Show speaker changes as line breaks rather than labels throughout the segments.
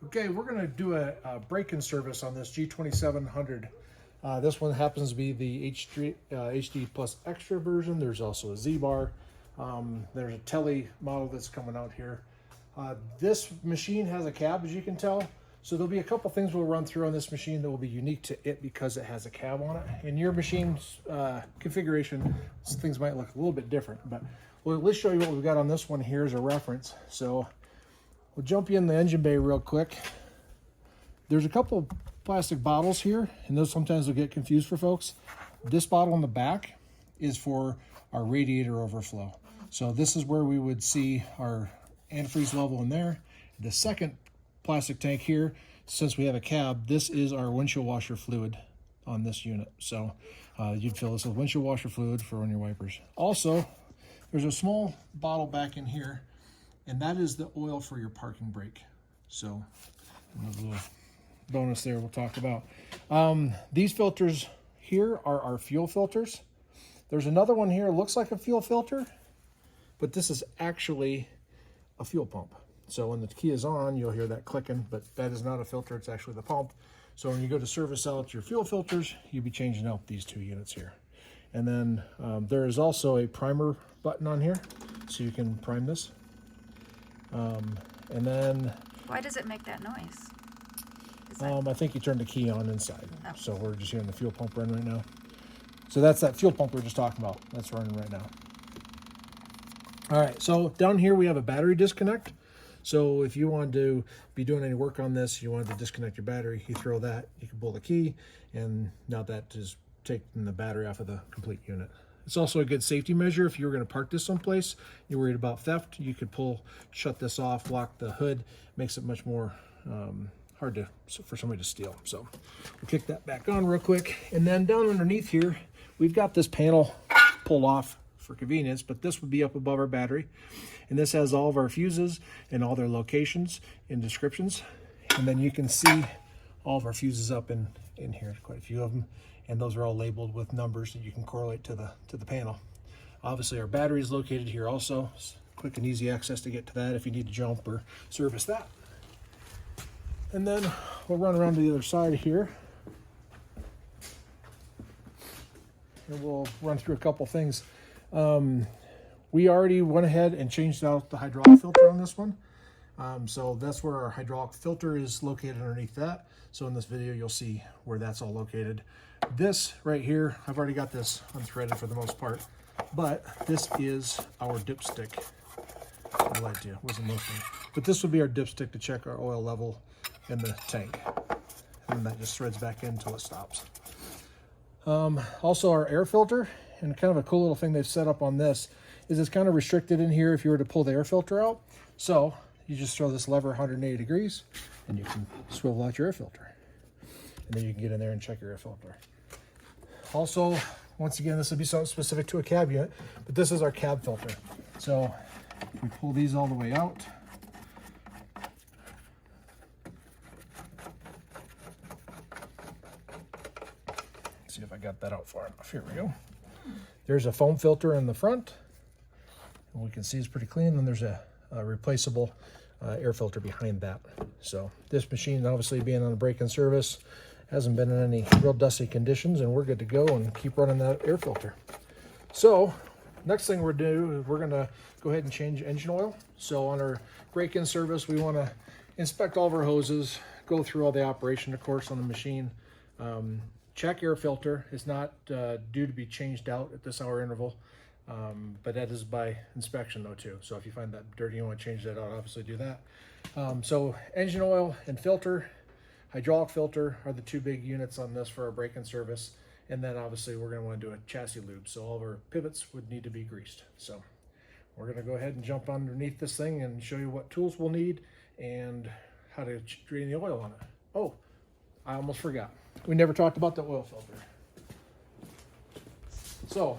Okay, we're going to do a break-in service on this G2700. This one happens to be the HD Plus Extra version. There's also a Z-Bar. There's a Tele model that's coming out here. This machine has a cab, as you can tell. So there'll be a couple things we'll run through on this machine that will be unique to it because it has a cab on it. In your machine's configuration, things might look a little bit different, but let's show you what we've got on this one here as a reference. So we'll jump you in the engine bay real quick. There's a couple plastic bottles here, and those sometimes will get confused for folks. This bottle in the back is for our radiator overflow. So this is where we would see our antifreeze level in there. The second plastic tank here, since we have a cab, this is our windshield washer fluid on this unit. So you'd fill this with windshield washer fluid for on your wipers. Also, there's a small bottle back in here, and that is the oil for your parking brake. So a little bonus there we'll talk about. These filters here are our fuel filters. There's another one here, looks like a fuel filter, but this is actually a fuel pump. So when the key is on, you'll hear that clicking, but that is not a filter, it's actually the pump. So when you go to service out your fuel filters, you'll be changing out these two units here. And then there is also a primer button on here, so you can prime this. And then...
Why does it make that noise?
I think you turn the key on inside.
Oh.
So we're just hearing the fuel pump run right now. So that's that fuel pump we were just talking about. That's running right now. All right, so down here we have a battery disconnect. So if you wanted to be doing any work on this, you wanted to disconnect your battery, you throw that, you can pull the key, and now that is taking the battery off of the complete unit. It's also a good safety measure. If you were going to park this someplace, you're worried about theft, you could shut this off, lock the hood, makes it much more hard for somebody to steal. So we'll kick that back on real quick. And then down underneath here, we've got this panel pulled off for convenience, but this would be up above our battery. And this has all of our fuses and all their locations and descriptions. And then you can see all of our fuses up in here, quite a few of them. And those are all labeled with numbers that you can correlate to the panel. Obviously our battery is located here also. It's quick and easy access to get to that if you need to jump or service that. And then we'll run around to the other side here. And we'll run through a couple things. We already went ahead and changed out the hydraulic filter on this one. So that's where our hydraulic filter is located underneath that. So in this video, you'll see where that's all located. This right here, I've already got this unthreaded for the most part, but this is our dipstick. I lied to you, wasn't mostly. But this would be our dipstick to check our oil level in the tank. And that just threads back in until it stops. Also our air filter, and kind of a cool little thing they've set up on this is it's kind of restricted in here if you were to pull the air filter out. So you just throw this lever 180 degrees and you can swivel out your air filter. And then you can get in there and check your air filter. Also, once again, this would be something specific to a cab unit, but this is our cab filter. So if we pull these all the way out, let's see if I got that out far enough. Here we go. There's a foam filter in the front, and we can see it's pretty clean. And there's a replaceable air filter behind that. So this machine, obviously being on a break-in service, hasn't been in any real dusty conditions, and we're good to go and keep running that air filter. So next thing we're doing is we're going to go ahead and change engine oil. So on our break-in service, we want to inspect all of our hoses, go through all the operation, of course, on the machine. Check air filter. It's not due to be changed out at this hour interval, but that is by inspection though too. So if you find that dirty, you want to change that out, obviously do that. So engine oil and filter, hydraulic filter are the two big units on this for our break-in service. And then obviously we're going to want to do a chassis lube. So all of our pivots would need to be greased. So we're going to go ahead and jump underneath this thing and show you what tools we'll need and how to drain the oil on it. Oh, I almost forgot. We never talked about the oil filter. So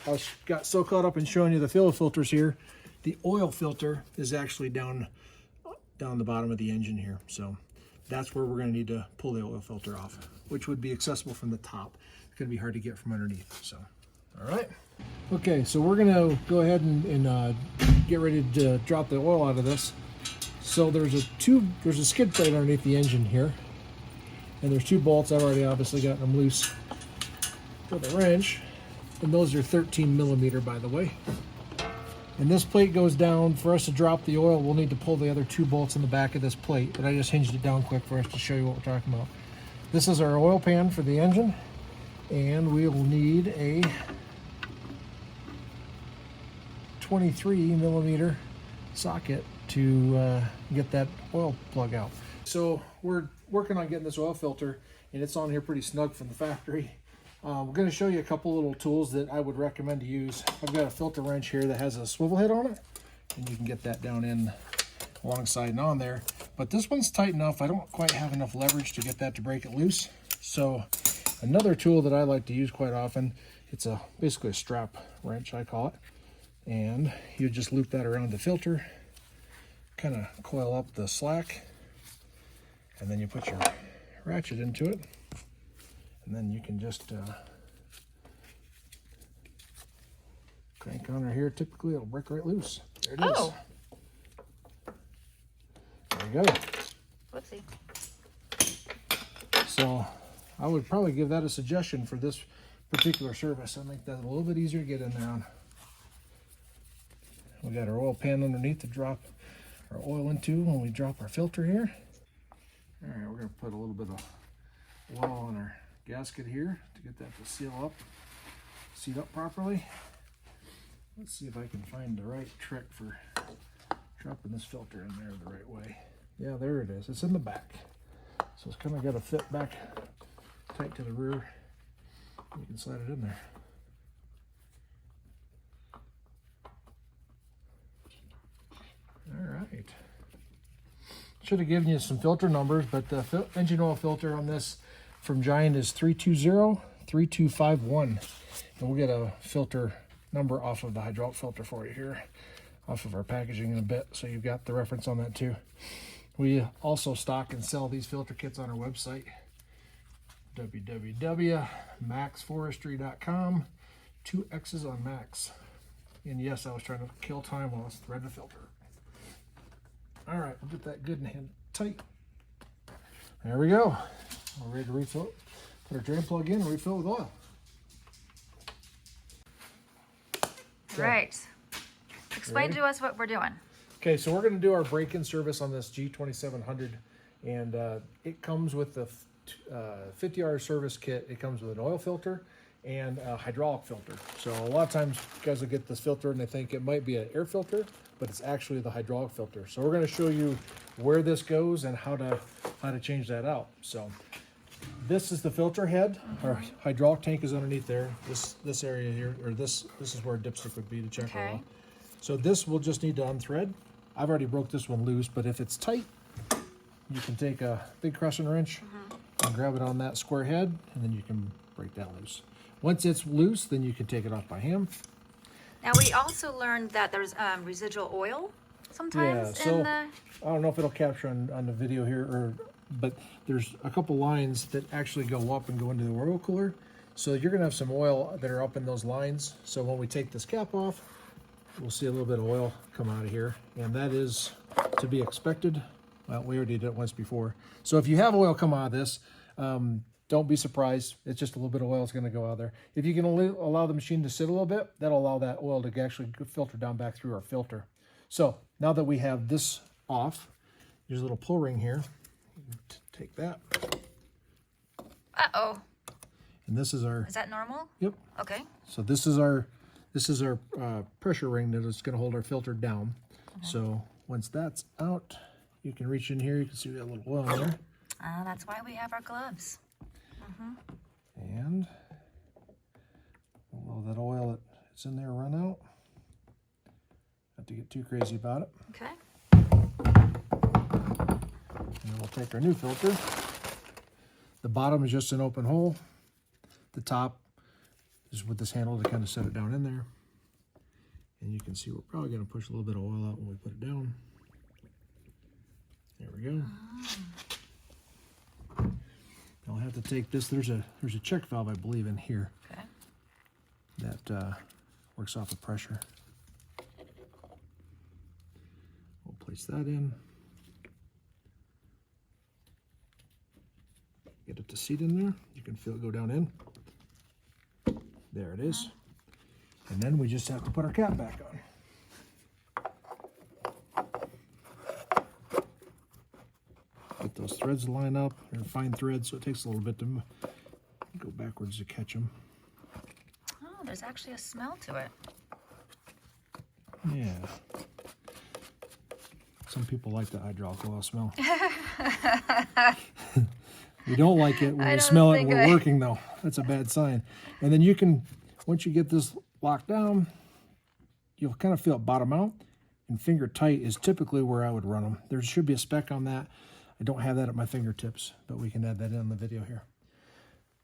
I got so caught up in showing you the fuel filters here. The oil filter is actually down the bottom of the engine here. So that's where we're going to need to pull the oil filter off, which would be accessible from the top. It's going to be hard to get from underneath. So, all right. Okay, so we're going to go ahead and get ready to drop the oil out of this. So there's a skid plate underneath the engine here, and there's 2 bolts. I've already obviously gotten them loose with a wrench, and those are 13 millimeter, by the way. And this plate goes down. For us to drop the oil, we'll need to pull the other 2 bolts in the back of this plate, but I just hinged it down quick for us to show you what we're talking about. This is our oil pan for the engine, and we will need a 23 millimeter socket to get that oil plug out. So we're working on getting this oil filter, and it's on here pretty snug from the factory. We're going to show you a couple little tools that I would recommend to use. I've got a filter wrench here that has a swivel head on it, and you can get that down in alongside and on there. But this one's tight enough. I don't quite have enough leverage to get that to break it loose. So another tool that I like to use quite often, it's basically a strap wrench, I call it. And you just loop that around the filter, kind of coil up the slack, and then you put your ratchet into it. And then you can just crank on her here. Typically, it'll break right loose. There it is.
Oh.
There you go.
Whoopsie.
So I would probably give that a suggestion for this particular service. I make that a little bit easier to get in there on. We got our oil pan underneath to drop our oil into when we drop our filter here. All right, we're going to put a little bit of oil on our gasket here to get that to seat up properly. Let's see if I can find the right trick for dropping this filter in there the right way. Yeah, there it is. It's in the back. So it's kind of got to fit back tight to the rear. You can slide it in there. All right. Should have given you some filter numbers, but the engine oil filter on this from Giant is 320-3251. And we'll get a filter number off of the hydraulic filter for you here, off of our packaging in a bit, so you've got the reference on that too. We also stock and sell these filter kits on our website, www.maxforestry.com. 2 X's on Max. And yes, I was trying to kill time while I was threading the filter. All right, we'll get that good and hand tight. There we go. We're ready to refill. Put our drain plug in and refill with oil.
Right. Explain to us what we're doing.
Okay, so we're going to do our break-in service on this G2700, and it comes with the 50-hour service kit. It comes with an oil filter and a hydraulic filter. So a lot of times guys will get this filter and they think it might be an air filter, but it's actually the hydraulic filter. So we're going to show you where this goes and how to change that out. So this is the filter head. Our hydraulic tank is underneath there. This area here, or this is where a dipstick would be to check our oil. So this we'll just need to unthread. I've already broke this one loose, but if it's tight, you can take a big crescent wrench and grab it on that square head, and then you can break that loose. Once it's loose, then you can take it off by hand.
Now we also learned that there's residual oil sometimes in the...
I don't know if it'll capture on the video here, but there's a couple lines that actually go up and go into the oil cooler. So you're gonna have some oil that are up in those lines. So when we take this cap off, we'll see a little bit of oil come out of here, and that is to be expected. Well, we already did it once before. So if you have oil come out of this, don't be surprised. It's just a little bit of oil is going to go out there. If you can allow the machine to sit a little bit, that'll allow that oil to actually filter down back through our filter. So now that we have this off, there's a little pull ring here. Take that.
Uh-oh.
And this is our...
Is that normal?
Yep.
Okay.
So this is our pressure ring that is going to hold our filter down. So once that's out, you can reach in here. You can see we got a little oil in there.
That's why we have our gloves.
And we'll let that oil that's in there run out. Not to get too crazy about it.
Okay.
And we'll take our new filter. The bottom is just an open hole. The top is with this handle to kind of set it down in there. And you can see we're probably going to push a little bit of oil out when we put it down. There we go. I'll have to take this. There's a check valve, I believe, in here.
Okay.
That works off of pressure. We'll place that in. Get it to seat in there. You can feel it go down in. There it is. And then we just have to put our cap back on. Get those threads to line up. They're fine threads, so it takes a little bit to go backwards to catch them.
Oh, there's actually a smell to it.
Yeah. Some people like the hydraulic oil smell. We don't like it when we smell it when we're working, though. That's a bad sign. And then you can, once you get this locked down, you'll kind of feel it bottom out. And finger tight is typically where I would run them. There should be a spec on that. I don't have that at my fingertips, but we can add that in the video here.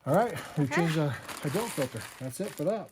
All right, we've changed the hydraulic filter. That's it for that.